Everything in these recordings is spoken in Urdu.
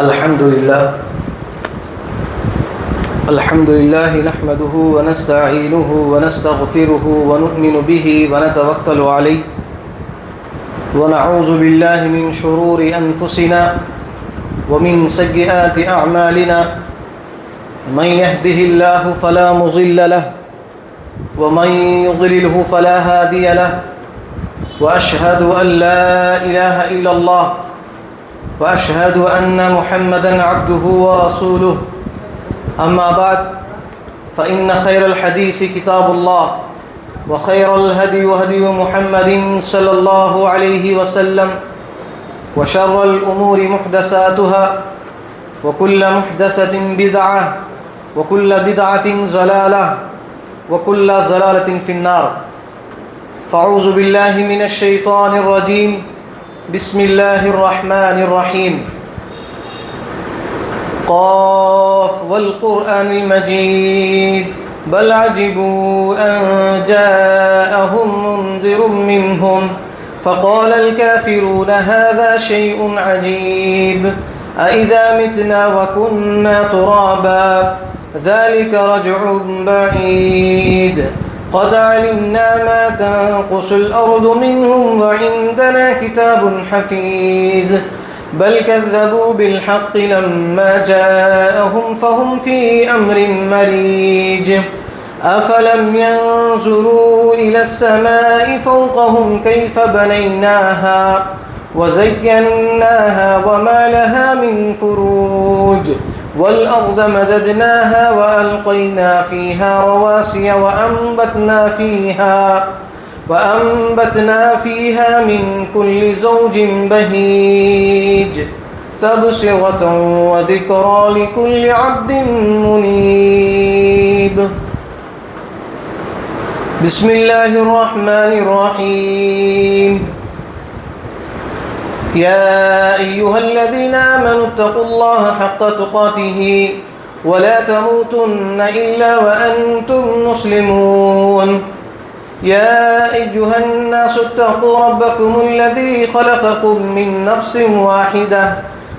الحمد لله نحمده ونستعينه ونستغفره ونؤمن به ونتوكل عليه ونعوذ بالله من شرور أنفسنا ومن سيئات أعمالنا من يهده الله فلا مضل له ومن يضلله فلا هادي له وأشهد أن لا إله إلا الله وأشهد أن محمدًا عبده ورسوله أما بعد فإن خير الحديث كتاب الله وخير الهدي هدي محمد صلى الله عليه وسلم وشر الأمور محدثاتها وكل محدثة بدعة وكل بدعة ضلالة وكل ضلالة في النار فأعوذ بالله من الشيطان الرجيم بسم الله الرحمن الرحيم قاف والقرآن المجيد بل عجبوا أن جاءهم منذر منهم فقال الكافرون هذا شيء عجيب أإذا متنا وكنا ترابا ذلك رجع بعيد قد علمنا ما تنقص الأرض منهم وعندنا كتاب حفيظ بل كذبوا بالحق لما جاءهم فهم في أمر مريج أفلم ينظروا إلى السماء فوقهم كيف بنيناها وزيناها وما لها من فروج والأرض مددناها وألقينا فيها رواسي وأنبتنا فيها من كل زوج بهيج تبصرة وذكرى لكل عبد منيب بسم الله الرحمن الرحيم يا أيها الذين آمنوا اتقوا الله حق تقاته ولا تموتن إلا وأنتم مسلمون يا أيها الناس اتقوا ربكم الذي خلقكم من نفس واحدة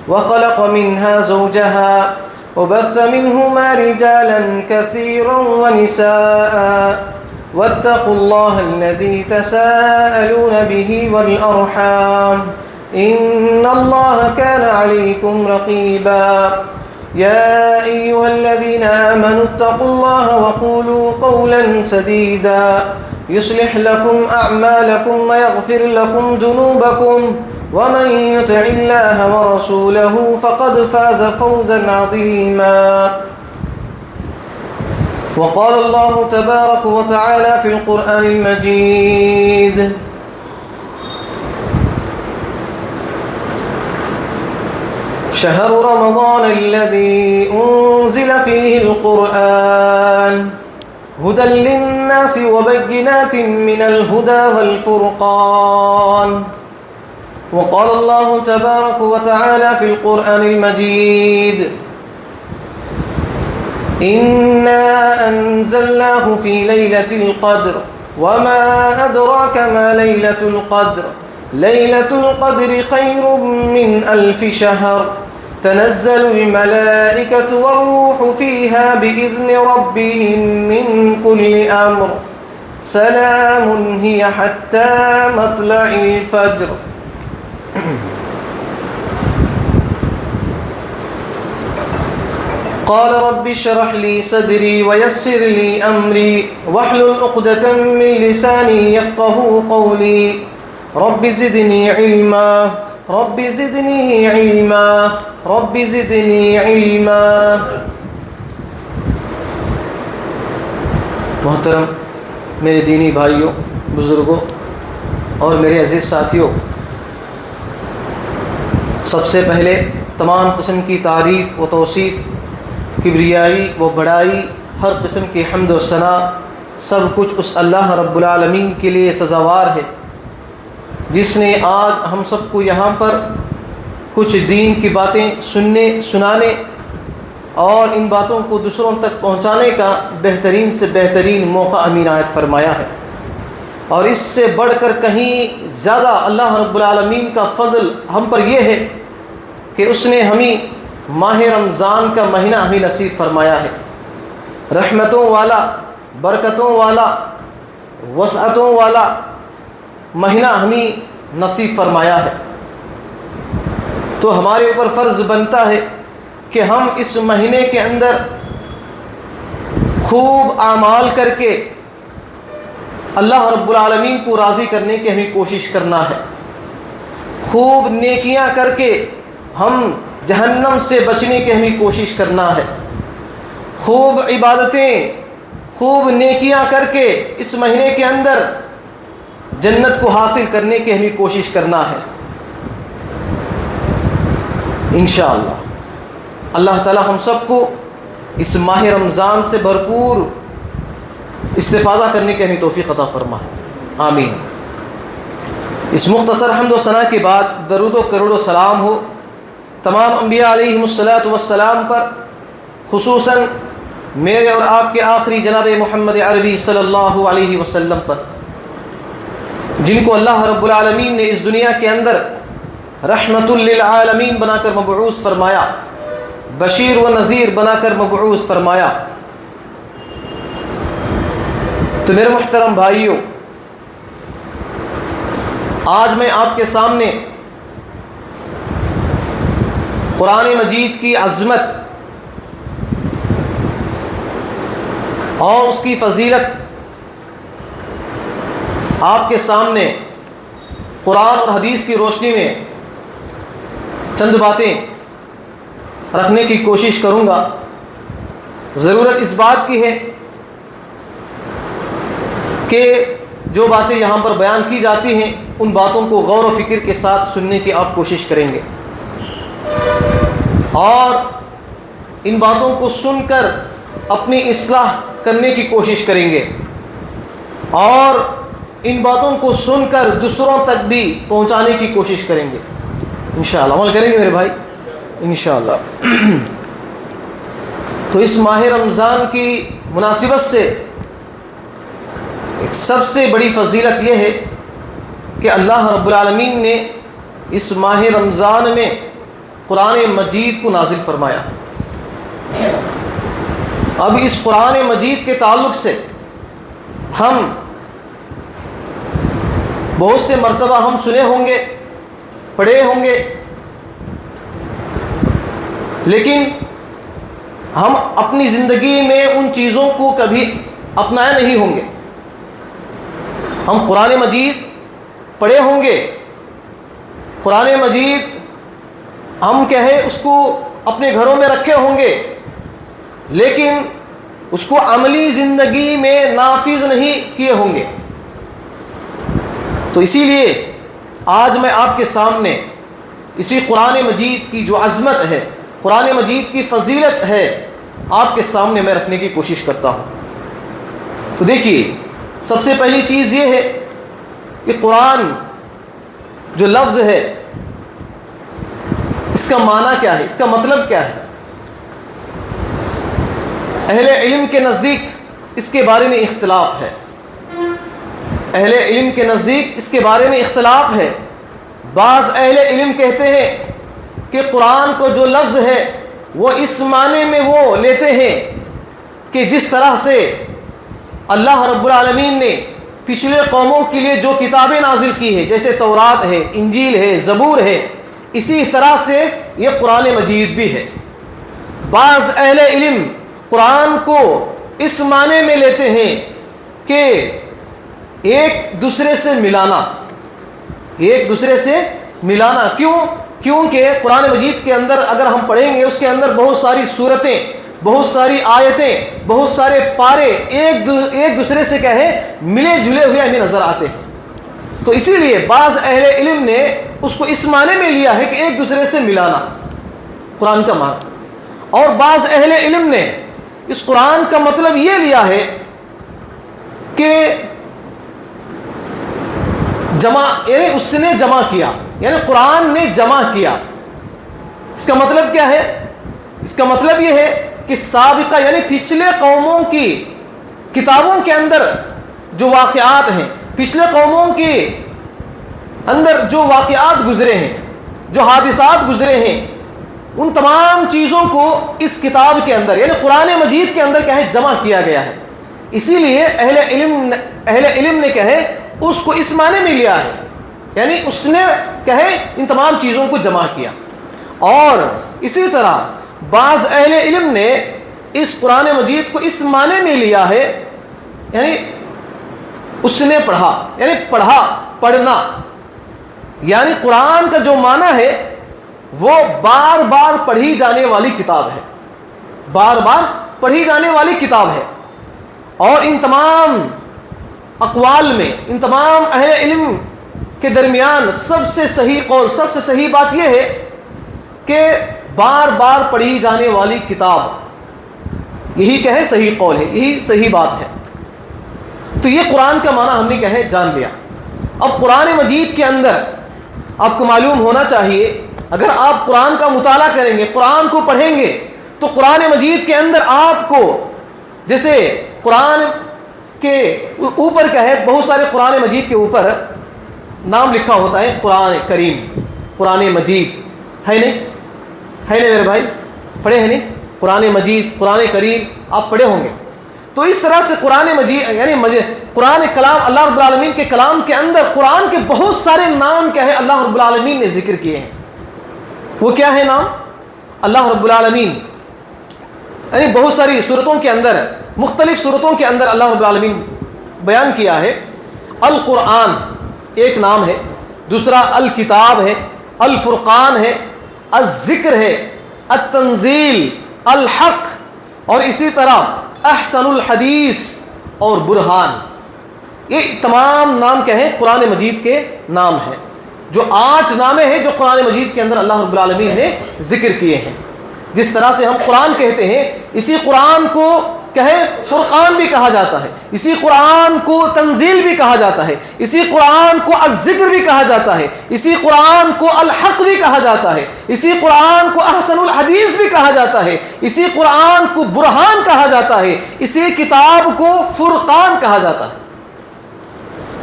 وخلق منها زوجها وبث منهما رجالا كثيرا ونساء واتقوا الله الذي تساءلون به والأرحام إن الله كان عليكم رقيبا يا أيها الذين آمنوا اتقوا الله وقولوا قولا سديدا يصلح لكم أعمالكم ويغفر لكم ذنوبكم ومن يطع الله ورسوله فقد فاز فوزا عظيما وقال الله تبارك وتعالى في القرآن المجيد شهر رمضان الذي أنزل فيه القرآن هدى للناس وبينات من الهدى والفرقان وقال الله تبارك وتعالى في القرآن المجيد إنا أنزلناه في ليلة القدر وما أدراك ما ليلة القدر ليلة القدر خير من 1000 شهر تنزل الملائكة والروح فيها بإذن ربهم من كل أمر سلام هي حتى مطلع الفجر قال رب اشرح لي صدري ويسر لي أمري واحلل عقدة من لساني يفقهوا قولي رب زدني علما رب زدني علما رب زدني علما محترم میرے دینی بھائیوں، بزرگوں اور میرے عزیز ساتھیوں، سب سے پہلے تمام قسم کی تعریف و توصیف، کبریائی و بڑائی، ہر قسم کی حمد و ثنا سب کچھ اس اللہ رب العالمین کے لیے سزاوار ہے جس نے آج ہم سب کو یہاں پر کچھ دین کی باتیں سنانے اور ان باتوں کو دوسروں تک پہنچانے کا بہترین سے بہترین موقع عنایت فرمایا ہے، اور اس سے بڑھ کر کہیں زیادہ اللہ رب العالمین کا فضل ہم پر یہ ہے کہ اس نے ہمیں ماہ رمضان کا مہینہ ہمیں نصیب فرمایا ہے، رحمتوں والا، برکتوں والا، وسعتوں والا مہینہ ہمیں نصیب فرمایا ہے۔ تو ہمارے اوپر فرض بنتا ہے کہ ہم اس مہینے کے اندر خوب اعمال کر کے اللہ رب العالمین کو راضی کرنے کی ہمیں کوشش کرنا ہے، خوب نیکیاں کر کے ہم جہنم سے بچنے کی ہمیں کوشش کرنا ہے، خوب عبادتیں، خوب نیکیاں کر کے اس مہینے کے اندر جنت کو حاصل کرنے کی ہمیں کوشش کرنا ہے انشاءاللہ۔ اللہ تعالی ہم سب کو اس ماہ رمضان سے بھرپور استفادہ کرنے کی ہمیں توفیق عطا فرمائے، آمین۔ اس مختصر حمد و ثنا کے بعد درود و کروڑ و سلام ہو تمام انبیاء علیہم الصلاۃ والسلام پر، خصوصاً میرے اور آپ کے آخری جناب محمد عربی صلی اللہ علیہ وسلم پر، جن کو اللہ رب العالمین نے اس دنیا کے اندر رحمت للعالمین بنا کر مبعوث فرمایا، بشیر و نذیر بنا کر مبعوث فرمایا۔ تو میرے محترم بھائیوں، آج میں آپ کے سامنے قرآن مجید کی عظمت اور اس کی فضیلت آپ کے سامنے قرآن اور حدیث کی روشنی میں چند باتیں رکھنے کی کوشش کروں گا۔ ضرورت اس بات کی ہے کہ جو باتیں یہاں پر بیان کی جاتی ہیں ان باتوں کو غور و فکر کے ساتھ سننے کی آپ کوشش کریں گے، اور ان باتوں کو سن کر اپنی اصلاح کرنے کی کوشش کریں گے، اور ان باتوں کو سن کر دوسروں تک بھی پہنچانے کی کوشش کریں گے انشاءاللہ۔ عمل کریں گے میرے بھائی انشاءاللہ۔ تو اس ماہ رمضان کی مناسبت سے سب سے بڑی فضیلت یہ ہے کہ اللہ رب العالمین نے اس ماہ رمضان میں قرآن مجید کو نازل فرمایا۔ اب اس قرآن مجید کے تعلق سے ہم بہت سے مرتبہ ہم سنے ہوں گے، پڑھے ہوں گے، لیکن ہم اپنی زندگی میں ان چیزوں کو کبھی اپنایا نہیں ہوں گے۔ ہم قرآن مجید پڑھے ہوں گے، قرآن مجید ہم کہے اس کو اپنے گھروں میں رکھے ہوں گے، لیکن اس کو عملی زندگی میں نافذ نہیں کیے ہوں گے۔ تو اسی لیے آج میں آپ کے سامنے اسی قرآن مجید کی جو عظمت ہے، قرآن مجید کی فضیلت ہے، آپ کے سامنے میں رکھنے کی کوشش کرتا ہوں۔ تو دیکھیے، سب سے پہلی چیز یہ ہے کہ قرآن جو لفظ ہے اس کا معنی کیا ہے، اس کا مطلب کیا ہے؟ اہل علم کے نزدیک اس کے بارے میں اختلاف ہے، اہل علم کے نزدیک اس کے بارے میں اختلاف ہے۔ بعض اہل علم کہتے ہیں کہ قرآن کو جو لفظ ہے وہ اس معنی میں وہ لیتے ہیں کہ جس طرح سے اللہ رب العالمین نے پچھلے قوموں کے لیے جو کتابیں نازل کی ہے، جیسے تورات ہے، انجیل ہے، زبور ہے، اسی طرح سے یہ قرآن مجید بھی ہے۔ بعض اہل علم قرآن کو اس معنی میں لیتے ہیں کہ ایک دوسرے سے ملانا، ایک دوسرے سے ملانا۔ کیونکہ قرآن مجید کے اندر اگر ہم پڑھیں گے اس کے اندر بہت ساری صورتیں، بہت ساری آیتیں، بہت سارے پارے ایک دوسرے سے کہے ملے جلے ہوئے ہمیں نظر آتے ہیں۔ تو اسی لیے بعض اہل علم نے اس کو اس معنی میں لیا ہے کہ ایک دوسرے سے ملانا قرآن کا معنی، اور بعض اہل علم نے اس قرآن کا مطلب یہ لیا ہے کہ جمع، یعنی اس نے جمع کیا، یعنی قرآن نے جمع کیا۔ اس کا مطلب کیا ہے؟ اس کا مطلب یہ ہے کہ سابقہ یعنی پچھلے قوموں کی کتابوں کے اندر جو واقعات ہیں، پچھلے قوموں کے اندر جو واقعات گزرے ہیں، جو حادثات گزرے ہیں، ان تمام چیزوں کو اس کتاب کے اندر یعنی قرآن مجید کے اندر کہے جمع کیا گیا ہے. اسی لیے اہل علم نے کہے اس کو اس معنی میں لیا ہے یعنی اس نے کہے ان تمام چیزوں کو جمع کیا. اور اسی طرح بعض اہل علم نے اس قرآن مجید کو اس معنی میں لیا ہے یعنی اس نے پڑھا یعنی پڑھنا یعنی قرآن کا جو معنی ہے وہ بار بار پڑھی جانے والی کتاب ہے, بار بار پڑھی جانے والی کتاب ہے. اور ان تمام اقوال میں ان تمام اہل علم کے درمیان سب سے صحیح قول, سب سے صحیح بات یہ ہے کہ بار بار پڑھی جانے والی کتاب یہی کہے صحیح قول ہے, یہی صحیح بات ہے. تو یہ قرآن کا معنی ہم نے کہے جان لیا. اب قرآن مجید کے اندر آپ کو معلوم ہونا چاہیے, اگر آپ قرآن کا مطالعہ کریں گے, قرآن کو پڑھیں گے, تو قرآن مجید کے اندر آپ کو جیسے قرآن کے اوپر کہے بہت سارے قرآن مجید کے اوپر نام لکھا ہوتا ہے قرآن کریم, قرآن مجید ہے نہیں میرے بھائی, پڑھے ہیں نہیں قرآن مجید, قرآن کریم آپ پڑھے ہوں گے. تو اس طرح سے قرآن مجید یعنی قرآن کلام اللہ رب العالمین کے کلام کے اندر قرآن کے بہت سارے نام کیا ہے اللہ رب العالمین نے ذکر کیے ہیں. وہ کیا ہے نام؟ اللہ رب العالمین یعنی بہت ساری صورتوں کے اندر, مختلف صورتوں کے اندر اللہ رب العالمین بیان کیا ہے. القرآن ایک نام ہے, دوسرا الکتاب ہے, الفرقان ہے, الذکر ہے, التنزیل, الحق, اور اسی طرح احسن الحدیث اور برہان. یہ تمام نام کیا ہیں قرآن مجید کے نام ہیں, جو 8 نامے ہیں جو قرآن مجید کے اندر اللہ رب العالمین نے ذکر کیے ہیں. جس طرح سے ہم قرآن کہتے ہیں, اسی قرآن کو کہیں فرقان بھی کہا جاتا ہے, اسی قرآن کو تنزیل بھی کہا جاتا ہے, اسی قرآن کو الذکر بھی کہا جاتا ہے, اسی قرآن کو الحق بھی کہا جاتا ہے, اسی قرآن کو احسن الحدیث بھی کہا جاتا ہے, اسی قرآن کو برہان کہا جاتا ہے, اسی کتاب کو فرقان کہا جاتا ہے.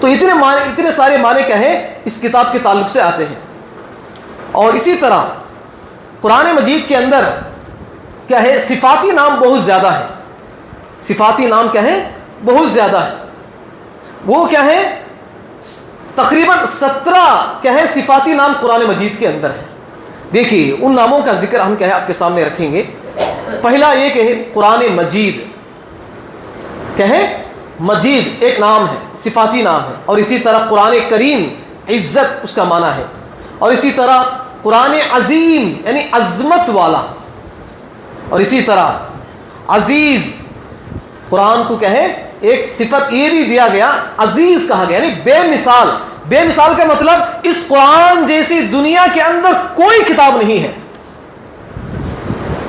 تو اتنے سارے معنی کیا ہیں اس کتاب کے تعلق سے آتے ہیں. اور اسی طرح قرآن مجید کے اندر کیا ہے صفاتی نام بہت زیادہ ہے, صفاتی نام کیا ہے بہت زیادہ ہے. وہ کیا ہے تقریباً 17 کیا ہے صفاتی نام قرآن مجید کے اندر ہیں. دیکھیے ان ناموں کا ذکر ہم کیا ہے آپ کے سامنے رکھیں گے. پہلا یہ کہ قرآن مجید کیا ہے, مجید ایک نام ہے, صفاتی نام ہے. اور اسی طرح قرآن کریم عزت اس کا معنی ہے. اور اسی طرح قرآن عظیم یعنی عظمت والا. اور اسی طرح عزیز, قرآن کو کہے ایک صفت یہ بھی دیا گیا عزیز کہا گیا, یعنی بے مثال. بے مثال کا مطلب اس قرآن جیسی دنیا کے اندر کوئی کتاب نہیں ہے,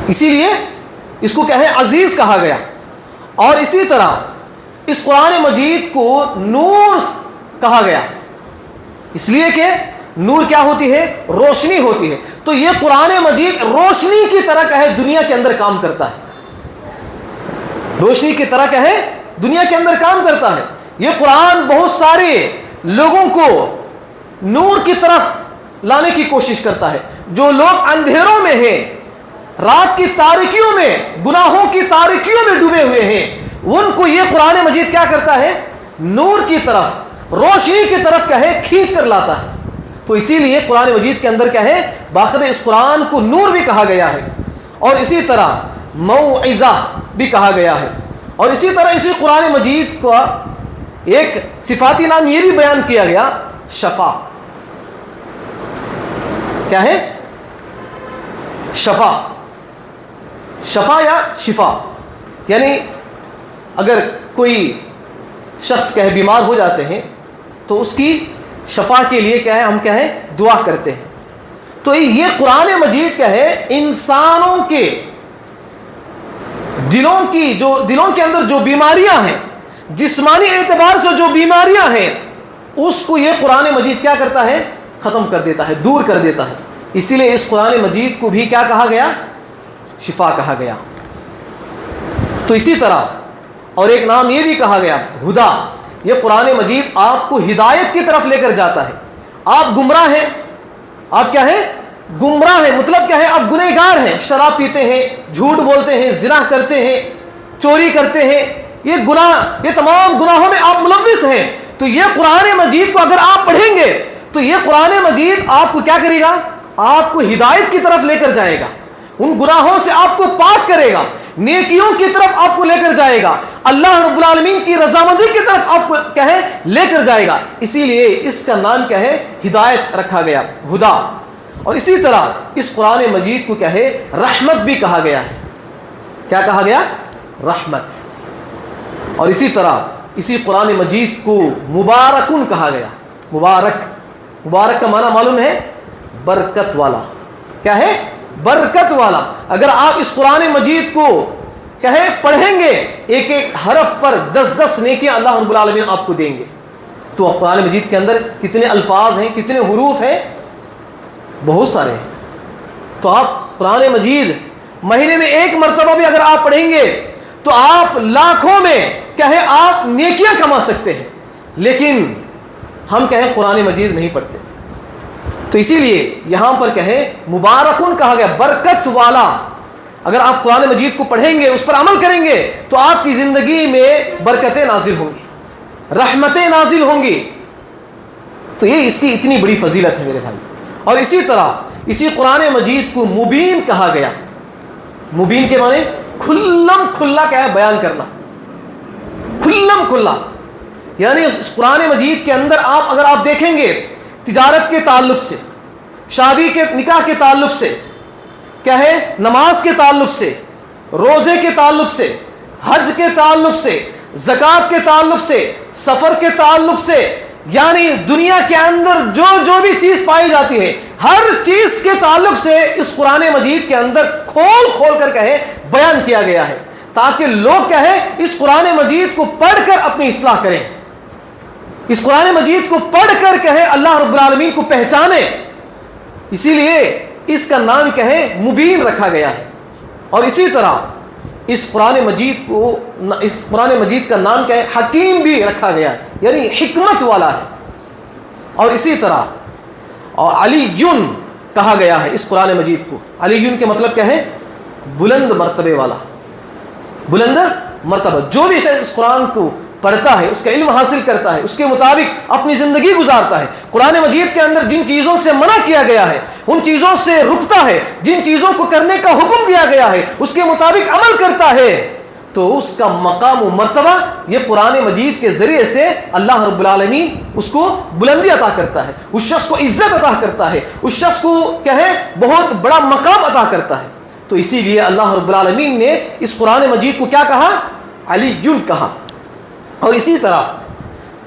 اسی لیے اس کو کہے عزیز کہا گیا. اور اسی طرح اس قرآن مجید کو نور کہا گیا, اس لیے کہ نور کیا ہوتی ہے, روشنی ہوتی ہے. تو یہ قرآن مجید روشنی کی طرح کہے دنیا کے اندر کام کرتا ہے, روشنی کی طرح کہے دنیا کے اندر کام کرتا ہے. یہ قرآن بہت سارے لوگوں کو نور کی طرف لانے کی کوشش کرتا ہے. جو لوگ اندھیروں میں ہیں, رات کی تاریکیوں میں, گناہوں کی تاریکیوں میں ڈوبے ہوئے ہیں, ان کو یہ قرآن مجید کیا کرتا ہے, نور کی طرف, روشنی کی طرف کیا ہے کھینچ کر لاتا ہے. تو اسی لیے قرآن مجید کے اندر کیا ہے باقاعدہ اس قرآن کو نور بھی کہا گیا ہے. اور اسی طرح موعظہ بھی کہا گیا ہے. اور اسی طرح اسی قرآن مجید کا ایک صفاتی نام یہ بھی بیان کیا گیا شفا. کیا ہے شفا, شفا یا شفا, یعنی اگر کوئی شخص کہے بیمار ہو جاتے ہیں تو اس کی شفا کے لیے کیا ہے ہم کیا ہے دعا کرتے ہیں. تو یہ قرآن مجید کیا ہے انسانوں کے دلوں کے اندر جو بیماریاں ہیں, جسمانی اعتبار سے جو بیماریاں ہیں, اس کو یہ قرآن مجید کیا کرتا ہے ختم کر دیتا ہے, دور کر دیتا ہے. اسی لیے اس قرآن مجید کو بھی کیا کہا گیا, شفا کہا گیا. تو اسی طرح اور ایک نام یہ بھی کہا گیا ہدا. یہ قرآن مجید آپ کو ہدایت کی طرف لے کر جاتا ہے. آپ گمراہ ہیں, آپ کیا ہیں گمراہ ہیں، مطلب کیا ہے آپ گنہگار ہیں، شراب پیتے ہیں، جھوٹ بولتے ہیں، زنا کرتے ہیں، چوری کرتے ہیں، یہ گناہ، یہ تمام گناہوں میں آپ ملوث ہیں، تو یہ قرآن مجید کو اگر آپ پڑھیں گے تو یہ قرآن مجید آپ کو کیا کرے گا؟ آپ کو ہدایت کی طرف لے کر جائے گا، ان گناہوں سے آپ کو پاک کرے گا، نیکیوں کی طرف آپ کو لے کر جائے گا، اللہ رب العالمین کی رضامندی کی طرف آپ کو کیا ہے لے کر جائے گا۔ اسی لیے اس کا نام کیا ہے؟ ہدایت رکھا گیا، ہدا۔ اور اسی طرح اس قرآن مجید کو کیا ہے؟ رحمت بھی کہا گیا ہے۔ کیا کہا گیا؟ رحمت۔ اور اسی طرح اسی قرآن مجید کو مبارکن کہا گیا۔ مبارک، مبارک کا معنی معلوم ہے؟ برکت والا۔ کیا ہے؟ برکت والا۔ اگر آپ اس قرآن مجید کو کہے پڑھیں گے، ایک ایک حرف پر 10 نیکیاں اللہ رب العالمین آپ کو دیں گے۔ تو قرآن مجید کے اندر کتنے الفاظ ہیں، کتنے حروف ہیں؟ بہت سارے ہیں۔ تو آپ قرآن مجید مہینے میں ایک مرتبہ بھی اگر آپ پڑھیں گے تو آپ لاکھوں میں کہے آپ نیکیاں کما سکتے ہیں، لیکن ہم کہیں قرآن مجید نہیں پڑھتے، تو اسی لیے یہاں پر کہیں مبارکن کہا گیا، برکت والا۔ اگر آپ قرآن مجید کو پڑھیں گے، اس پر عمل کریں گے تو آپ کی زندگی میں برکتیں نازل ہوں گی، رحمتیں نازل ہوں گی۔ تو یہ اس کی اتنی بڑی فضیلت ہے میرے بھائی۔ اور اسی طرح اسی قرآن مجید کو مبین کہا گیا۔ مبین کے معنی کھلم کھلا کیا ہے؟ بیان کرنا، کھلم کھلا۔ یعنی اس قرآن مجید کے اندر آپ اگر آپ دیکھیں گے، تجارت کے تعلق سے، شادی کے نکاح کے تعلق سے، کیا ہے نماز کے تعلق سے، روزے کے تعلق سے، حج کے تعلق سے، زکوٰۃ کے تعلق سے، سفر کے تعلق سے، یعنی دنیا کے اندر جو بھی چیز پائی جاتی ہے، ہر چیز کے تعلق سے اس قرآن مجید کے اندر کھول کھول کر کہے بیان کیا گیا ہے، تاکہ لوگ کہے اس قرآن مجید کو پڑھ کر اپنی اصلاح کریں، اس قرآن مجید کو پڑھ کر کہے اللہ رب العالمین کو پہچانے۔ اسی لیے اس کا نام کہیں مبین رکھا گیا ہے۔ اور اسی طرح اس قرآن مجید کا نام کیا ہے؟ حکیم بھی رکھا گیا ہے، یعنی حکمت والا ہے۔ اور اسی طرح اور علی کہا گیا ہے اس قرآن مجید کو۔ علی کے مطلب کیا ہے؟ بلند مرتبے والا، بلند مرتبہ۔ جو بھی اس قرآن کو پڑھتا ہے، اس کا علم حاصل کرتا ہے، اس کے مطابق اپنی زندگی گزارتا ہے، قرآن مجید کے اندر جن چیزوں سے منع کیا گیا ہے ان چیزوں سے رکتا ہے، جن چیزوں کو کرنے کا حکم دیا گیا ہے اس کے مطابق عمل کرتا ہے، تو اس کا مقام و مرتبہ یہ قرآن مجید کے ذریعے سے اللہ رب العالمین اس کو بلندی عطا کرتا ہے، اس شخص کو عزت عطا کرتا ہے، اس شخص کو کیا ہے بہت بڑا مقام عطا کرتا ہے۔ تو اسی لیے اللہ رب العالمین نے اس قرآن مجید کو کیا کہا؟ علی کہا۔ اور اسی طرح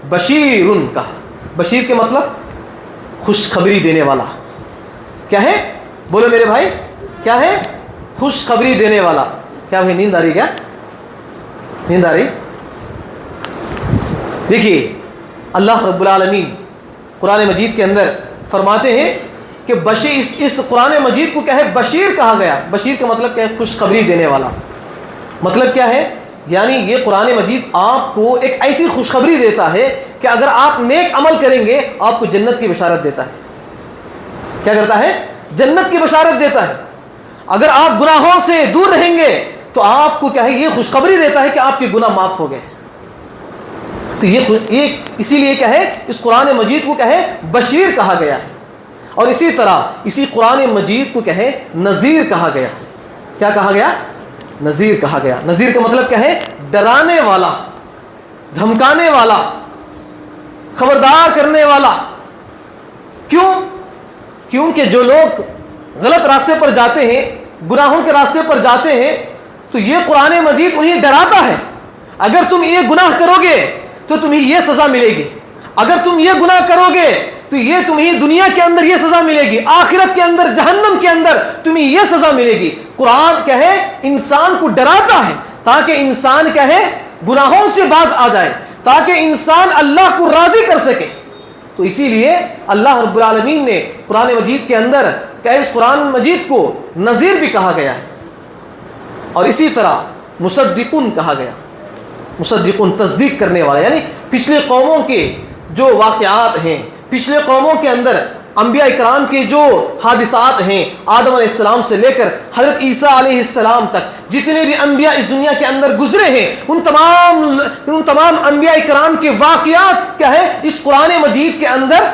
بشیر کہا۔ بشیر کے مطلب خوشخبری دینے والا۔ کیا ہے؟ بولو میرے بھائی، کیا ہے؟ خوشخبری دینے والا۔ کیا بھائی نیند آ رہی؟ کیا نیند آ رہی؟ دیکھیے اللہ رب العالمین قرآن مجید کے اندر فرماتے ہیں کہ اس قرآن مجید کو کیا ہے؟ بشیر کہا گیا۔ بشیر کا مطلب کیا ہے؟ خوشخبری دینے والا۔ مطلب کیا ہے؟ یعنی یہ قرآن مجید آپ کو ایک ایسی خوشخبری دیتا ہے کہ اگر آپ نیک عمل کریں گے آپ کو جنت کی بشارت دیتا ہے۔ کیا کرتا ہے؟ جنت کی بشارت دیتا ہے۔ اگر آپ گناہوں سے دور رہیں گے تو آپ کو کیا ہے؟ یہ خوشخبری دیتا ہے کہ آپ کے گناہ معاف ہو گئے۔ تو یہ اسی لیے کیا ہے؟ اس قرآن مجید کو کیا ہے؟ بشیر کہا گیا ہے۔ اور اسی طرح اسی قرآن مجید کو کیا ہے؟ نذیر کہا گیا۔ کیا کہا گیا؟ نذیر کہا گیا۔ نذیر کا مطلب کیا ہے؟ ڈرانے والا، دھمکانے والا، خبردار کرنے والا۔ کیوں؟ کیونکہ جو لوگ غلط راستے پر جاتے ہیں، گناہوں کے راستے پر جاتے ہیں، تو یہ قرآن مجید انہیں ڈراتا ہے، اگر تم یہ گناہ کرو گے تو تمہیں یہ سزا ملے گی، اگر تم یہ گناہ کرو گے تو یہ تمہیں دنیا کے اندر یہ سزا ملے گی، آخرت کے اندر جہنم کے اندر تمہیں یہ سزا ملے گی۔ قرآن کہے انسان کو ڈراتا ہے تاکہ انسان کہے گناہوں سے باز آ جائے، تاکہ انسان اللہ کو راضی کر سکے۔ تو اسی لیے اللہ رب العالمین نے قرآن مجید کے اندر کہ اس قرآن مجید کو نذیر بھی کہا گیا ہے۔ اور اسی طرح مصدقن کہا گیا۔ مصدقن تصدیق کرنے والا، یعنی پچھلے قوموں کے جو واقعات ہیں، پچھلے قوموں کے اندر انبیاء اکرام کے جو حادثات ہیں، آدم علیہ السلام سے لے کر حضرت عیسیٰ علیہ السلام تک جتنے بھی انبیاء اس دنیا کے اندر گزرے ہیں، ان تمام انبیاء اکرام کے واقعات کیا ہے اس قرآن مجید کے اندر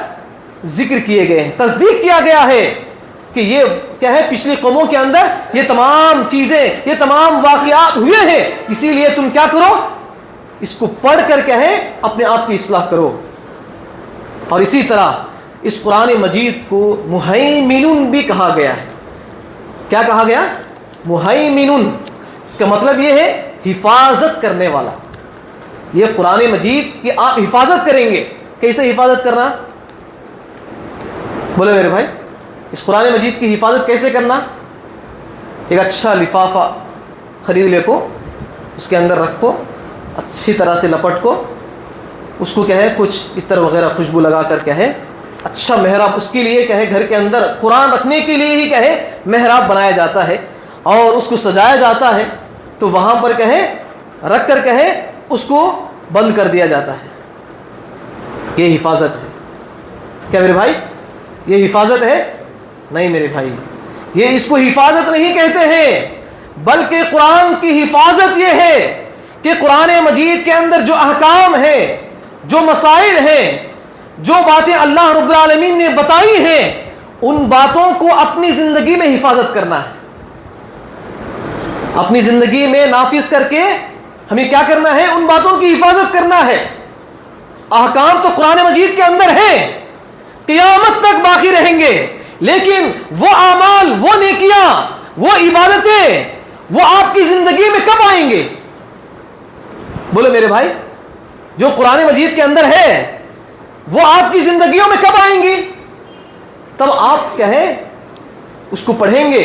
ذکر کیے گئے ہیں، تصدیق کیا گیا ہے کہ یہ کیا ہے پچھلی قوموں کے اندر یہ تمام چیزیں، یہ تمام واقعات ہوئے ہیں، اسی لیے تم کیا کرو، اس کو پڑھ کر کیا ہے اپنے آپ کی اصلاح کرو۔ اور اسی طرح اس قرآن مجید کو مہیمن بھی کہا گیا ہے۔ کیا کہا گیا؟ مہیمن۔ اس کا مطلب یہ ہے حفاظت کرنے والا۔ یہ قرآن مجید کی آپ حفاظت کریں گے، کیسے حفاظت کرنا؟ بولے میرے بھائی، اس قرآن مجید کی حفاظت کیسے کرنا؟ ایک اچھا لفافہ خرید لے کو، اس کے اندر رکھو، اچھی طرح سے لپٹ کو، اس کو کیا ہے کچھ عطر وغیرہ خوشبو لگا کر کیا ہے اچھا محراب، اس کے لیے کیا ہے گھر کے اندر قرآن رکھنے کے لیے ہی کیا ہے محراب بنایا جاتا ہے اور اس کو سجایا جاتا ہے، تو وہاں پر کیا ہے رکھ کر کیا ہے اس کو بند کر دیا جاتا ہے۔ یہ حفاظت ہے کیا میرے بھائی؟ یہ حفاظت ہے؟ نہیں میرے بھائی، یہ اس کو حفاظت نہیں کہتے ہیں، بلکہ قرآن کی حفاظت یہ ہے کہ قرآن مجید کے اندر جو احکام ہیں، جو مسائل ہیں، جو باتیں اللہ رب العالمین نے بتائی ہیں، ان باتوں کو اپنی زندگی میں حفاظت کرنا ہے، اپنی زندگی میں نافذ کر کے ہمیں کیا کرنا ہے؟ ان باتوں کی حفاظت کرنا ہے۔ احکام تو قرآن مجید کے اندر ہیں، قیامت تک باقی رہیں گے، لیکن وہ اعمال، وہ نیکیاں، وہ عبادتیں، وہ آپ کی زندگی میں کب آئیں گے؟ بولو میرے بھائی، جو قرآن مجید کے اندر ہے وہ آپ کی زندگیوں میں کب آئیں گی؟ تب آپ کیا ہے اس کو پڑھیں گے،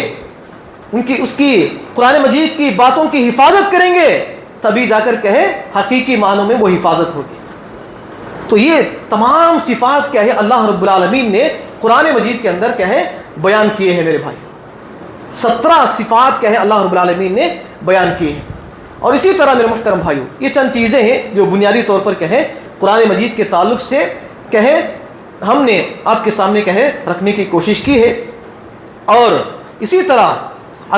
اس کی قرآن مجید کی باتوں کی حفاظت کریں گے، تبھی جا کر کہے حقیقی معنوں میں وہ حفاظت ہوگی۔ تو یہ تمام صفات کیا ہے اللہ رب العالمین نے قرآن مجید کے اندر کیا ہے بیان کیے ہیں میرے بھائی۔ 17 صفات کیا ہے اللہ رب العالمین نے بیان کیے ہیں۔ اور اسی طرح میرے محترم بھائیو، یہ چند چیزیں ہیں جو بنیادی طور پر کہے قرآن مجید کے تعلق سے کہے ہم نے آپ کے سامنے کہے رکھنے کی کوشش کی ہے۔ اور اسی طرح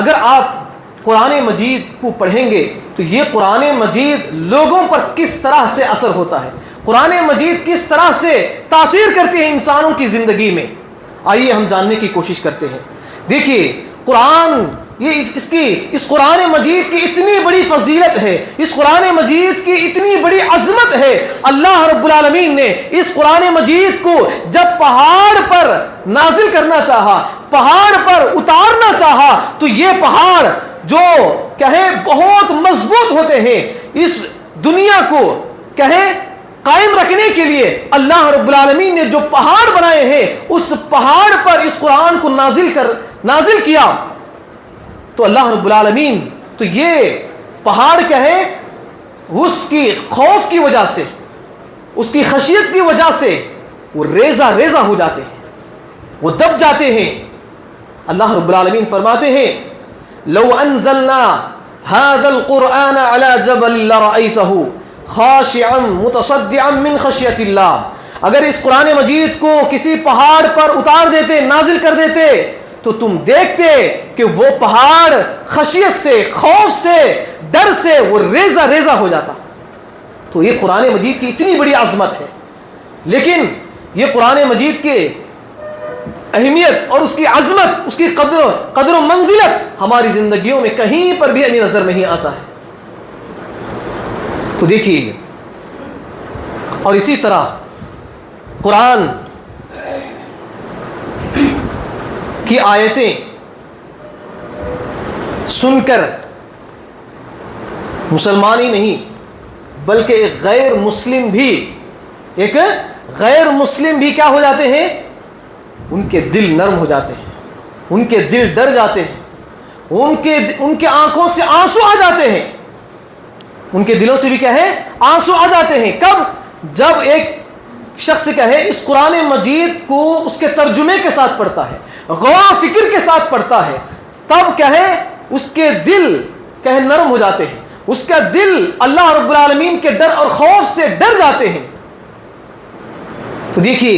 اگر آپ قرآن مجید کو پڑھیں گے تو یہ قرآن مجید لوگوں پر کس طرح سے اثر ہوتا ہے، قرآن مجید کس طرح سے تاثیر کرتی ہے انسانوں کی زندگی میں، آئیے ہم جاننے کی کوشش کرتے ہیں۔ دیکھیے قرآن، یہ اس قرآن مجید کی اتنی بڑی فضیلت ہے، اس قرآن مجید کی اتنی بڑی عظمت ہے۔ اللہ رب العالمین نے اس قرآن مجید کو جب پہاڑ پر نازل کرنا چاہا، پہاڑ پر اتارنا چاہا، تو یہ پہاڑ جو کہے بہت مضبوط ہوتے ہیں، اس دنیا کو کہے قائم رکھنے کے لیے اللہ رب العالمین نے جو پہاڑ بنائے ہیں، اس پہاڑ پر اس قرآن کو نازل کیا، تو اللہ رب العالمین تو یہ پہاڑ کیا ہے اس کی خوف کی وجہ سے، اس کی خشیت کی وجہ سے وہ ریزہ ریزہ ہو جاتے ہیں، وہ دب جاتے ہیں۔ اللہ رب العالمین فرماتے ہیں لو انزلنا هذا القرآن على جبل لرأيته خاشعا متصدعا من خشیت اللہ، اگر اس قرآن مجید کو کسی پہاڑ پر اتار دیتے، نازل کر دیتے، تو تم دیکھتے کہ وہ پہاڑ خشیت سے، خوف سے، ڈر سے وہ ریزہ ریزہ ہو جاتا۔ تو یہ قرآن مجید کی اتنی بڑی عظمت ہے، لیکن یہ قرآن مجید کی اہمیت اور اس کی عظمت، اس کی قدر و منزلت ہماری زندگیوں میں کہیں پر بھی نظر نہیں آتا ہے۔ تو دیکھیے، اور اسی طرح قرآن کی آیتیں سن کر مسلمان ہی نہیں بلکہ ایک غیر مسلم بھی کیا ہو جاتے ہیں؟ ان کے دل نرم ہو جاتے ہیں، ان کے دل ڈر جاتے ہیں، ان کے آنکھوں سے آنسو آ جاتے ہیں، ان کے دلوں سے بھی کیا ہے آنسو آ جاتے ہیں۔ کب؟ جب ایک شخص کہے اس قرآن مجید کو اس کے ترجمے کے ساتھ پڑھتا ہے، غور فکر کے ساتھ پڑھتا ہے، تب کہے اس کے دل کہے نرم ہو جاتے ہیں، اس کا دل اللہ رب العالمین کے ڈر اور خوف سے ڈر جاتے ہیں۔ تو دیکھیے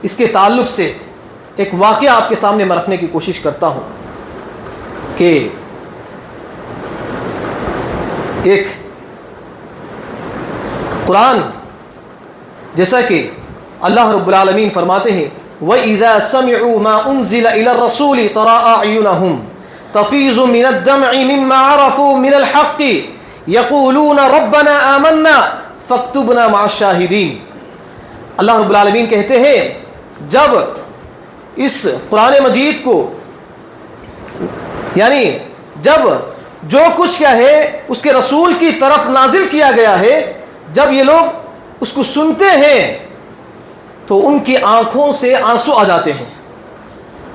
اس کے تعلق سے ایک واقعہ آپ کے سامنے میں رکھنے کی کوشش کرتا ہوں کہ ایک قرآن، جیسا کہ اللہ رب العالمین فرماتے ہیں وَإِذَا سَمِعُوا مَا أُنزِلَ إِلَى الرَّسُولِ تَرَىٰ أَعْيُنَهُمْ تَفِيضُ مِنَ الدَّمْعِ مِمَّا عَرَفُوا مِنَ الْحَقِّ يَقُولُونَ رَبَّنَا آمَنَّا فَاكْتُبْنَا مَعَ الشَّاهِدِينَ۔ اللہ رب العالمین کہتے ہیں جب اس قرآن مجید کو، یعنی جب جو کچھ کیا ہے اس کے رسول کی طرف نازل کیا گیا ہے، جب یہ لوگ اس کو سنتے ہیں تو ان کی آنکھوں سے آنسو آ جاتے ہیں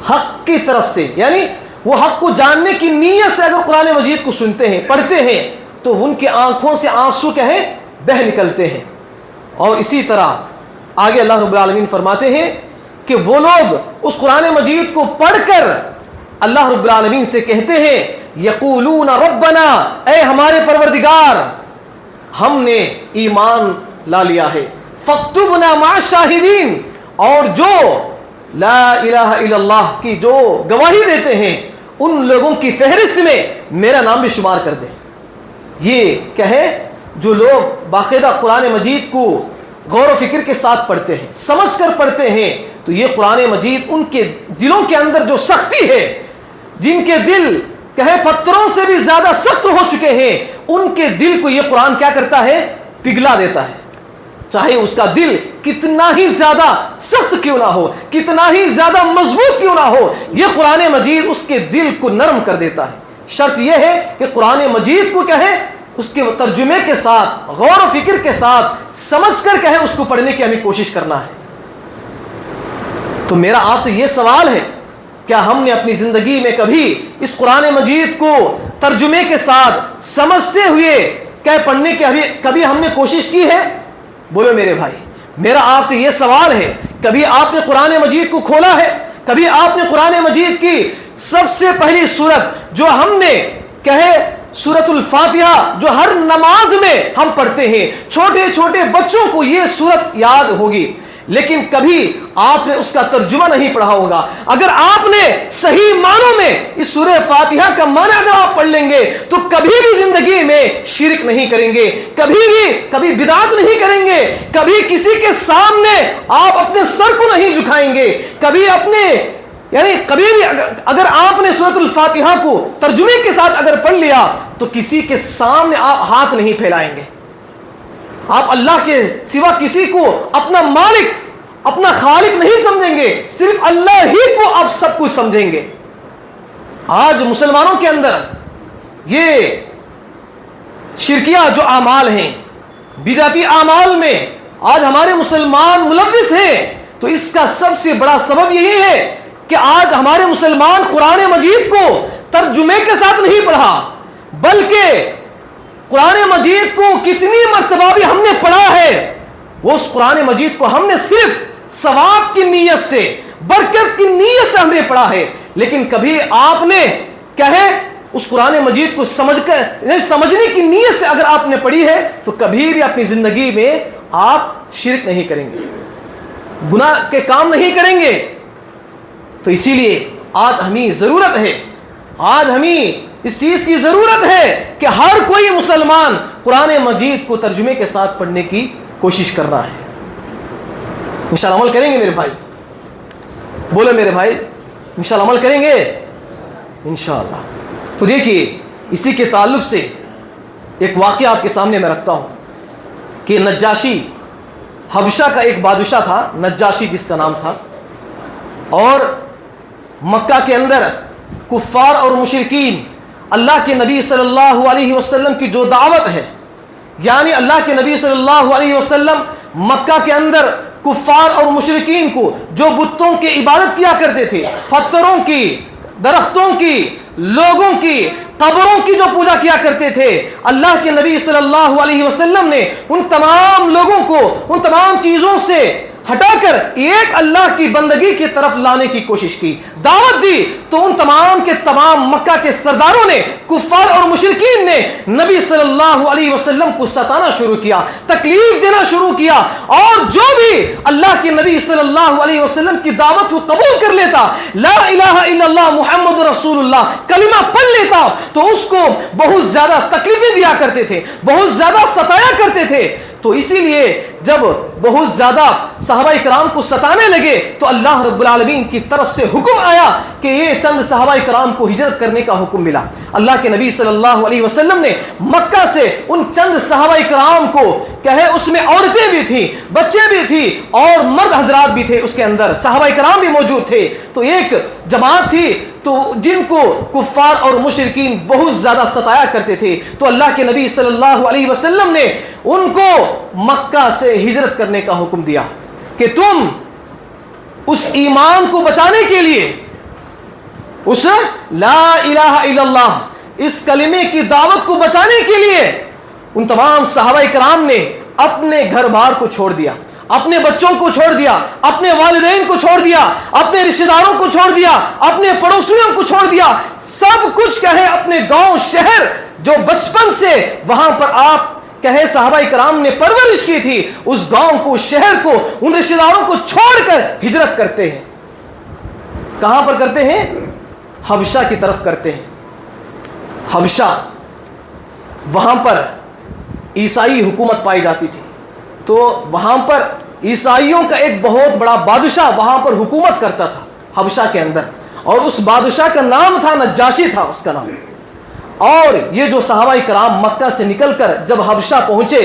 حق کی طرف سے، یعنی وہ حق کو جاننے کی نیت سے اگر قرآن مجید کو سنتے ہیں، پڑھتے ہیں تو ان کی آنکھوں سے آنسو کیا ہے بہہ نکلتے ہیں۔ اور اسی طرح آگے اللہ رب العالمین فرماتے ہیں کہ وہ لوگ اس قرآن مجید کو پڑھ کر اللہ رب العالمین سے کہتے ہیں یقولون ربنا، اے ہمارے پروردگار ہم نے ایمان لا لیا ہے، فاکتبنا مع الشاہدین، اور جو لا الہ الا اللہ کی جو گواہی دیتے ہیں ان لوگوں کی فہرست میں میرا نام بھی شمار کر دے۔ یہ کیا ہے، جو لوگ باقاعدہ قرآن مجید کو غور و فکر کے ساتھ پڑھتے ہیں، سمجھ کر پڑھتے ہیں، تو یہ قرآن مجید ان کے دلوں کے اندر جو سختی ہے، جن کے دل کہے پتھروں سے بھی زیادہ سخت ہو چکے ہیں، ان کے دل کو یہ قرآن کیا کرتا ہے، پگھلا دیتا ہے۔ چاہے اس کا دل کتنا ہی زیادہ سخت کیوں نہ ہو، کتنا ہی زیادہ مضبوط کیوں نہ ہو، یہ قرآن مجید اس کے دل کو نرم کر دیتا ہے۔ شرط یہ ہے کہ قرآن مجید کو کہے اس کے ترجمے کے ساتھ، غور و فکر کے ساتھ سمجھ کر کہے اس کو پڑھنے کی ہمیں کوشش کرنا ہے۔ تو میرا آپ سے یہ سوال ہے، کیا ہم نے اپنی زندگی میں کبھی اس قرآن مجید کو ترجمے کے ساتھ سمجھتے ہوئے کیا پڑھنے کی کبھی ہم نے کوشش کی ہے؟ بولو میرے بھائی، میرا آپ سے یہ سوال ہے، کبھی آپ نے قرآن مجید کو کھولا ہے؟ کبھی آپ نے قرآن مجید کی سب سے پہلی سورت جو ہم نے کہے سورۃ الفاتحہ، جو ہر نماز میں ہم پڑھتے ہیں، چھوٹے چھوٹے بچوں کو یہ سورت یاد ہوگی، لیکن کبھی آپ نے اس کا ترجمہ نہیں پڑھا ہوگا۔ اگر آپ نے صحیح معنوں میں اس سورہ فاتحہ کا معنی اگر آپ پڑھ لیں گے تو کبھی بھی زندگی میں شرک نہیں کریں گے، کبھی بدعت نہیں کریں گے، کبھی کسی کے سامنے آپ اپنے سر کو نہیں جھکائیں گے، کبھی بھی اگر آپ نے سورۃ الفاتحہ کو ترجمے کے ساتھ اگر پڑھ لیا تو کسی کے سامنے آپ ہاتھ نہیں پھیلائیں گے، آپ اللہ کے سوا کسی کو اپنا مالک، اپنا خالق نہیں سمجھیں گے، صرف اللہ ہی کو آپ سب کچھ سمجھیں گے۔ آج مسلمانوں کے اندر یہ شرکیہ جو اعمال ہیں، بدعتی اعمال میں آج ہمارے مسلمان ملوث ہیں، تو اس کا سب سے بڑا سبب یہی ہے کہ آج ہمارے مسلمان قرآن مجید کو ترجمے کے ساتھ نہیں پڑھا، بلکہ قرآن مجید کو کتنی مرتبہ بھی ہم نے پڑھا ہے، وہ اس قرآن مجید کو ہم نے صرف ثواب کی نیت سے، برکت کی نیت سے ہم نے پڑھا ہے، لیکن کبھی آپ نے کہے اس قرآن مجید کو سمجھنے کی نیت سے اگر آپ نے پڑھی ہے تو کبھی بھی اپنی زندگی میں آپ شرک نہیں کریں گے، گناہ کے کام نہیں کریں گے۔ تو اسی لیے آج ہمیں ضرورت ہے، آج ہمیں اس چیز کی ضرورت ہے کہ ہر کوئی مسلمان قرآن مجید کو ترجمے کے ساتھ پڑھنے کی کوشش کر رہا ہے۔ انشاءاللہ عمل کریں گے میرے بھائی، بولے میرے بھائی انشاءاللہ عمل کریں گے انشاءاللہ۔ تو دیکھیے اسی کے تعلق سے ایک واقعہ آپ کے سامنے میں رکھتا ہوں کہ نجاشی، حبشہ کا ایک بادشاہ تھا، نجاشی جس کا نام تھا، اور مکہ کے اندر کفار اور مشرکین اللہ کے نبی صلی اللہ علیہ وسلم کی جو دعوت ہے، یعنی اللہ کے نبی صلی اللہ علیہ وسلم مکہ کے اندر کفار اور مشرکین کو جو بتوں کی عبادت کیا کرتے تھے، پتھروں کی، درختوں کی، لوگوں کی، قبروں کی جو پوجا کیا کرتے تھے، اللہ کے نبی صلی اللہ علیہ وسلم نے ان تمام لوگوں کو ان تمام چیزوں سے ہٹا کر ایک اللہ کی بندگی کی طرف لانے کی کوشش کی، دعوت دی، تو ان تمام کے تمام مکہ کے سرداروں نے، کفار اور مشرکین نے نبی صلی اللہ علیہ وسلم کو ستانا شروع کیا، تکلیف دینا شروع کیا، اور جو بھی اللہ کے نبی صلی اللہ علیہ وسلم کی دعوت کو قبول کر لیتا، لا الہ الا اللہ محمد رسول اللہ کلمہ پڑھ لیتا، تو اس کو بہت زیادہ تکلیفیں دیا کرتے تھے، بہت زیادہ ستایا کرتے تھے۔ تو اسی لیے جب بہت زیادہ صحابہ کرام کو ستانے لگے تو اللہ رب العالمین کی طرف سے حکم آیا کہ یہ چند صحابہ کرام کو ہجرت کرنے کا حکم ملا۔ اللہ کے نبی صلی اللہ علیہ وسلم نے مکہ سے ان چند صحابہ کرام کو کہے، اس میں عورتیں بھی تھیں، بچے بھی تھی، اور مرد حضرات بھی تھے، اس کے اندر صحابہ کرام بھی موجود تھے، تو ایک جماعت تھی تو جن کو کفار اور مشرکین بہت زیادہ ستایا کرتے تھے، تو اللہ کے نبی صلی اللہ علیہ وسلم نے ان کو مکہ سے ہجرت کرنے کا حکم دیا کہ تم اس ایمان کو بچانے کے لیے، اس لا الہ الا اللہ اس کلمے کی دعوت کو بچانے کے لیے ان تمام صحابہ کرام نے اپنے گھر بار کو چھوڑ دیا، اپنے بچوں کو چھوڑ دیا، اپنے والدین کو چھوڑ دیا، اپنے رشتہ داروں کو چھوڑ دیا، اپنے پڑوسیوں کو چھوڑ دیا، سب کچھ کہے اپنے گاؤں شہر جو بچپن سے وہاں پر آپ کہے صحابہ کرام نے پرورش کی تھی، اس گاؤں کو، شہر کو، ان رشتہ داروں کو چھوڑ کر ہجرت کرتے ہیں۔ کہاں پر کرتے ہیں؟ حبشہ کی طرف کرتے ہیں۔ حبشہ، وہاں پر عیسائی حکومت پائی جاتی تھی، تو وہاں پر عیسائیوں کا ایک بہت بڑا بادشاہ وہاں پر حکومت کرتا تھا حبشہ کے اندر، اور اس بادشاہ کا نام تھا نجاشی تھا اس کا نام۔ اور یہ جو صحابہ کرام مکہ سے نکل کر جب حبشہ پہنچے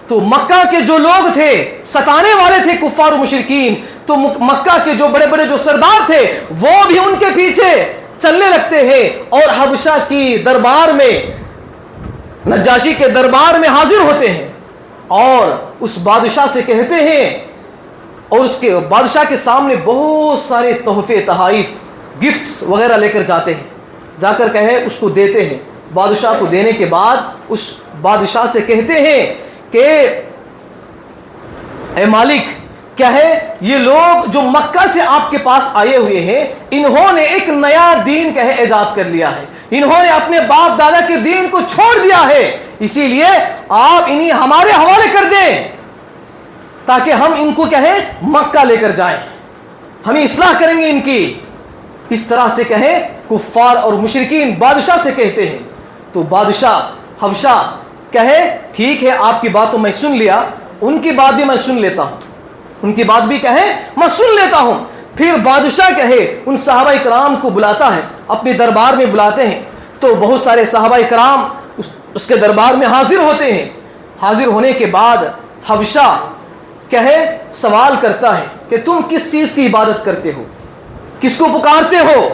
تو مکہ کے جو لوگ تھے، ستانے والے تھے کفار و مشرکین، تو مکہ کے جو بڑے بڑے جو سردار تھے وہ بھی ان کے پیچھے چلنے لگتے ہیں، اور حبشہ کی دربار میں، نجاشی کے دربار میں حاضر ہوتے ہیں، اور اس بادشاہ سے کہتے ہیں، اور اس کے بادشاہ کے سامنے بہت سارے تحفے، تحائف، گفٹس وغیرہ لے کر جاتے ہیں، جا کر کہے اس کو دیتے ہیں۔ بادشاہ کو دینے کے بعد اس بادشاہ سے کہتے ہیں کہ اے مالک، کیا ہے یہ لوگ جو مکہ سے آپ کے پاس آئے ہوئے ہیں، انہوں نے ایک نیا دین کہے ایجاد کر لیا ہے، انہوں نے اپنے باپ دادا کے دین کو چھوڑ دیا ہے، اسی لیے آپ انہیں ہمارے حوالے کر دیں تاکہ ہم ان کو کہیں مکہ لے کر جائیں، ہم اصلاح کریں گے ان کی۔ اس طرح سے کہیں کفار اور مشرکین بادشاہ سے کہتے ہیں، تو بادشاہ حبشہ کہے ٹھیک ہے آپ کی بات تو میں سن لیا، ان کی بات بھی میں سن لیتا ہوں، ان کی بات بھی کہے میں سن لیتا ہوں۔ پھر بادشاہ کہے ان صحابہ کرام کو بلاتا ہے، اپنے دربار میں بلاتے ہیں، تو بہت سارے صحابہ کرام اس کے دربار میں حاضر ہوتے ہیں۔ حاضر ہونے کے بعد حبشہ کہے سوال کرتا ہے کہ تم کس چیز کی عبادت کرتے ہو، کس کو پکارتے ہو؟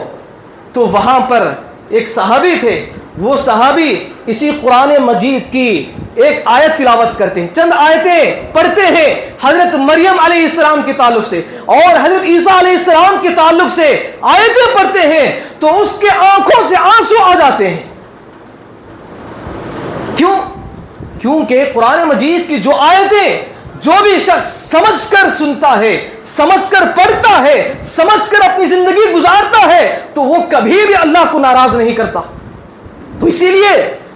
تو وہاں پر ایک صحابی تھے، وہ صحابی اسی قرآن مجید کی ایک آیت تلاوت کرتے ہیں، چند آیتیں پڑھتے ہیں حضرت مریم علیہ السلام کے تعلق سے اور حضرت عیسیٰ علیہ السلام کے تعلق سے آیتیں پڑھتے ہیں، تو اس کے آنکھوں سے آنسو آ جاتے ہیں۔ کیوں؟ کیونکہ قرآن مجید کی جو آیتیں جو بھی شخص سمجھ کر سنتا ہے، سمجھ کر پڑھتا ہے، سمجھ کر اپنی زندگی گزارتا ہے، تو وہ کبھی بھی اللہ کو ناراض نہیں کرتا۔ تو اسی لیے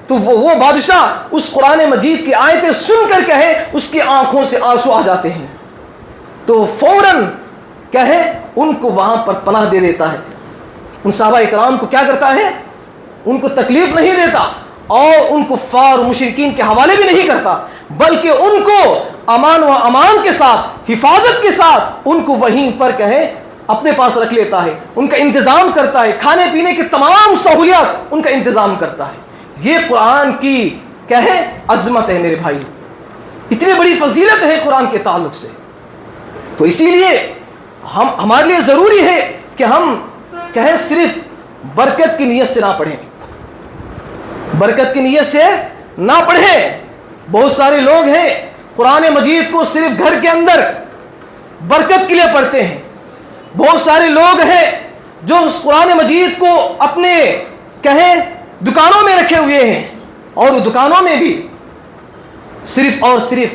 تو وہ بادشاہ اس قرآن مجید کی آیتیں سن کر کہے اس کی آنکھوں سے آنسو آ جاتے ہیں، تو فوراً کہے ان کو وہاں پر پناہ دے دیتا ہے، ان صحابہ کرام کو کیا کرتا ہے، ان کو تکلیف نہیں دیتا اور ان کفار و مشرکین کے حوالے بھی نہیں کرتا، بلکہ ان کو امان و امان کے ساتھ، حفاظت کے ساتھ ان کو وہیں پر کہے اپنے پاس رکھ لیتا ہے، ان کا انتظام کرتا ہے، کھانے پینے کی تمام سہولیات ان کا انتظام کرتا ہے۔ یہ قرآن کی کہے عظمت ہے میرے بھائی، اتنی بڑی فضیلت ہے قرآن کے تعلق سے۔ تو اسی لیے ہمارے لیے ضروری ہے کہ ہم کہے صرف برکت کی نیت سے نہ پڑھیں، برکت کی نیت سے نہ پڑھیں۔ بہت سارے لوگ ہیں قرآن مجید کو صرف گھر کے اندر برکت کے لیے پڑھتے ہیں، بہت سارے لوگ ہیں جو اس قرآن مجید کو اپنے کہیں دکانوں میں رکھے ہوئے ہیں، اور دکانوں میں بھی صرف اور صرف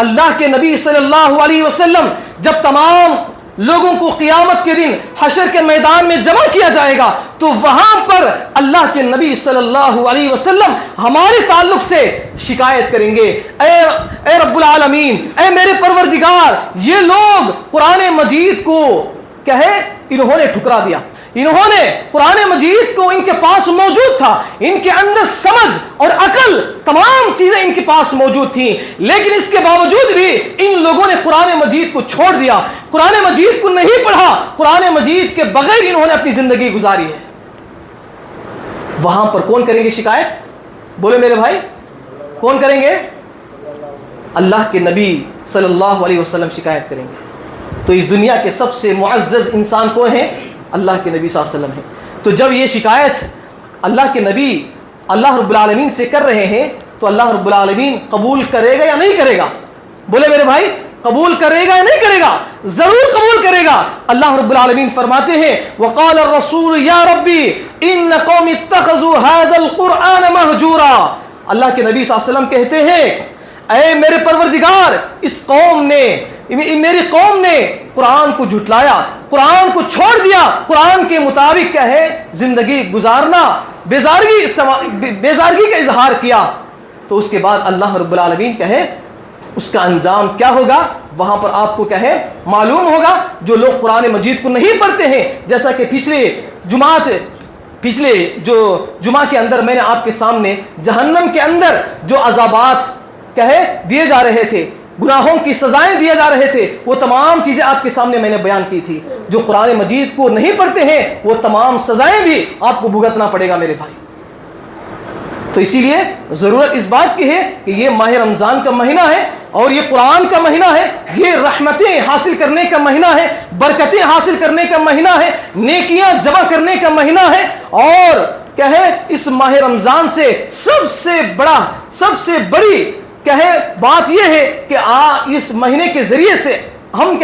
اللہ کے نبی صلی اللہ علیہ وسلم جب تمام لوگوں کو قیامت کے دن حشر کے میدان میں جمع کیا جائے گا تو وہاں پر اللہ کے نبی صلی اللہ علیہ وسلم ہمارے تعلق سے شکایت کریں گے، اے رب العالمین، اے میرے پروردگار، یہ لوگ قرآن مجید کو انہوں نے ٹھکرا دیا، انہوں نے قرآن مجید کو، ان کے پاس موجود تھا، ان کے اندر سمجھ اور عقل تمام چیزیں ان کے پاس موجود تھیں، لیکن اس کے باوجود بھی ان لوگوں نے قرآن مجید کو چھوڑ دیا، قرآن مجید کو نہیں پڑھا، قرآن مجید کے بغیر انہوں نے اپنی زندگی گزاری ہے۔ وہاں پر کون کریں گے شکایت؟ بولے میرے بھائی، کون کریں گے؟ اللہ کے نبی صلی اللہ علیہ وسلم شکایت کریں گے۔ تو اس دنیا کے سب سے معزز انسان کون ہیں؟ اللہ کے نبی صلی اللہ علیہ وسلم ہیں۔ تو جب یہ شکایت اللہ کے نبی اللہ رب العالمین سے کر رہے ہیں تو اللہ رب العالمین قبول کرے گا یا نہیں کرے گا؟ بولے میرے بھائی، قبول کرے گا یا نہیں کرے گا؟ ضرور قبول کرے گا۔ اللہ رب العالمین فرماتے ہیں وقال الرسول یا ربی ان قوم اتخذوا هذا القرآن مہجورا۔ اللہ کے نبی صلی اللہ علیہ وسلم کہتے ہیں اے میرے پروردگار، اس قوم نے، میری قوم نے قرآن کو جھٹلایا، قرآن کو چھوڑ دیا، قرآن کے مطابق زندگی گزارنا، بیزارگی کا اظہار کیا۔ تو اس کے بعد اللہ رب العالمین اس کا انجام کیا ہوگا؟ وہاں پر آپ کو معلوم ہوگا۔ جو لوگ قرآن مجید کو نہیں پڑھتے ہیں، جیسا کہ پچھلے جو جمعہ کے اندر میں نے آپ کے سامنے جہنم کے اندر جو عذابات دیے جا رہے تھے، گناہوں کی سزائیں دیے جا رہے تھے، وہ تمام چیزیں آپ کے سامنے میں نے بیان کی تھی۔ جو قرآن مجید کو نہیں پڑھتے ہیں وہ تمام سزائیں بھی آپ کو بھگتنا پڑے گا میرے بھائی۔ تو اسی لیے ضرورت اس بات کی ہے کہ یہ ماہ رمضان کا مہینہ ہے اور یہ قرآن کا مہینہ ہے، یہ رحمتیں حاصل کرنے کا مہینہ ہے، برکتیں حاصل کرنے کا مہینہ ہے، نیکیاں جمع کرنے کا مہینہ ہے۔ اور اس ماہ رمضان سے سب سے بڑی بات یہ ہے کہ اس مہینے کے ذریعے سے ہم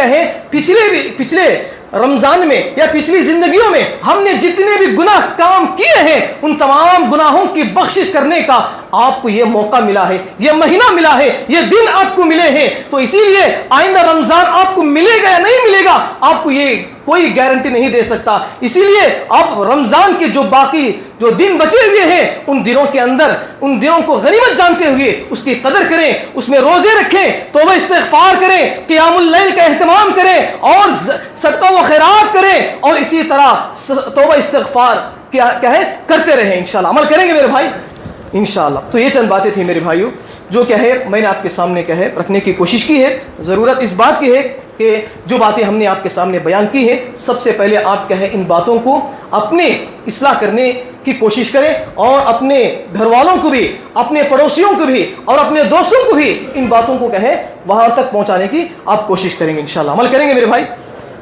پچھلے رمضان میں یا پچھلی زندگیوں میں ہم نے جتنے بھی گناہ کام کیے ہیں ان تمام گناہوں کی بخشش کرنے کا آپ کو یہ موقع ملا ہے، یہ مہینہ ملا ہے، یہ دن آپ کو ملے ہیں۔ تو اسی لیے آئندہ رمضان آپ کو ملے گا یا نہیں ملے گا آپ کو یہ کوئی گارنٹی نہیں دے سکتا۔ اسی لیے اب رمضان کے جو باقی جو دن بچے ہوئے ہیں ان دنوں کے اندر ان دنوں کو غنیمت جانتے ہوئے اس کی قدر کریں، اس میں روزے رکھیں، توبہ استغفار کریں، قیام اللیل کا اہتمام کریں اور صدقہ و خیرات کریں، اور اسی طرح توبہ استغفار کرتے رہیں۔ انشاءاللہ عمل کریں گے میرے بھائی انشاءاللہ۔ تو یہ چند باتیں تھیں میرے بھائیوں جو میں نے آپ کے سامنے رکھنے کی کوشش کی ہے۔ ضرورت اس بات کی ہے کہ جو باتیں ہم نے آپ کے سامنے بیان کی ہیں، سب سے پہلے آپ ان باتوں کو اپنے اصلاح کرنے کی کوشش کریں اور اپنے گھر والوں کو بھی، اپنے پڑوسیوں کو بھی اور اپنے دوستوں کو بھی ان باتوں کو وہاں تک پہنچانے کی آپ کوشش کریں گے انشاءاللہ۔ عمل کریں گے میرے بھائی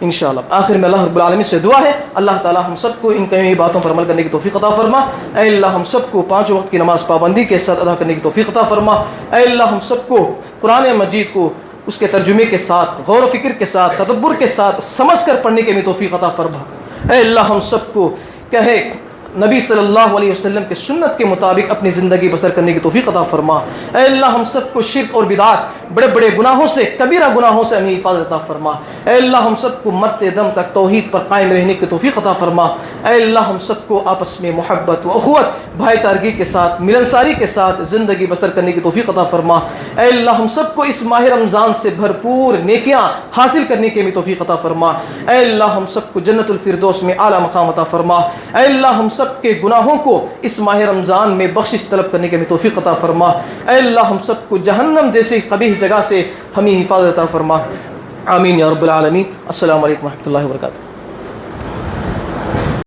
انشاءاللہ۔ آخر میں اللہ رب العالمین سے دعا ہے اللہ تعالی ہم سب کو ان کئی باتوں پر عمل کرنے کی توفیق عطا فرما۔ اے اللہ ہم سب کو 5 وقت کی نماز پابندی کے ساتھ ادا کرنے کی توفیق عطا فرما۔ اے اللہ ہم سب کو قرآن مجید کو اس کے ترجمے کے ساتھ، غور و فکر کے ساتھ، تدبر کے ساتھ سمجھ کر پڑھنے کے بھی توفیق عطا فرما۔ اے اللہ ہم سب کو نبی صلی اللہ علیہ وسلم کے سنت کے مطابق اپنی زندگی بسر کرنے کی توفیق عطا فرما۔ اے اللہ ہم سب کو شرک اور بدعات، بڑے بڑے گناہوں سے، کبیرہ گناہوں سے ہمیں حفاظت عطا فرما۔ اے اللہ ہم سب کو مرتے دم تک توحید پر قائم رہنے کی توفیق عطا فرما۔ اے اللہ ہم سب کو آپس میں محبت و اخوت، بھائی چارگی کے ساتھ، ملنساری کے ساتھ زندگی بسر کرنے کی توفیق عطا فرما۔ اے اللہ ہم سب کو اس ماہ رمضان سے بھرپور نیکیاں حاصل کرنے کی بھی توفیق عطا فرما۔ اے اللہ ہم سب کو جنت الفردوس میں اعلیٰ مقام عطا فرما۔ اے اللہ ہم سب کے گناہوں کو اس ماہ رمضان میں بخشش طلب کرنے کی بھی توفیق عطا فرما۔ اے اللہ ہم سب کو جہنم جیسی قبیح جگہ سے ہمیں حفاظت عطا فرما۔ آمین یا رب العالمین۔ السلام علیکم و رحمۃ اللہ وبرکاتہ۔